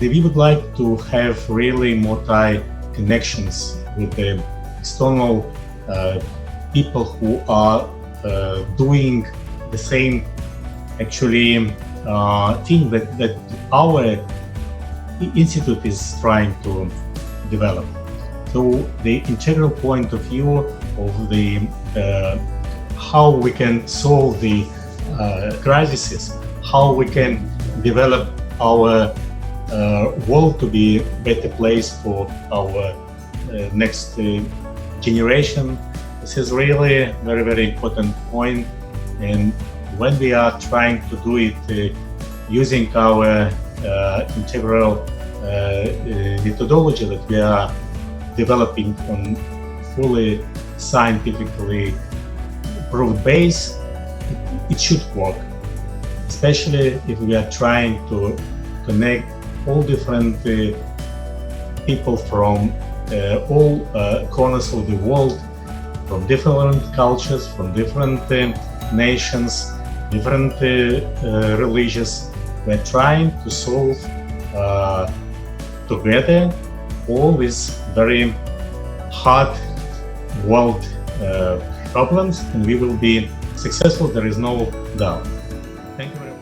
we would like to have really multi-connections with the external people who are doing the same actually thing that our institute is trying to develop. So the integral point of view of the how we can solve the crises, how we can develop our world to be a better place for our next generation. This is really a very, very important point. And when we are trying to do it using our integral methodology that we are developing on fully scientifically proved base, it should work, especially if we are trying to connect all different people from all corners of the world, from different cultures, from different nations, different religions. We're trying to solve together all these very hard world problems, and we will be successful, there is no doubt. Thank you very much.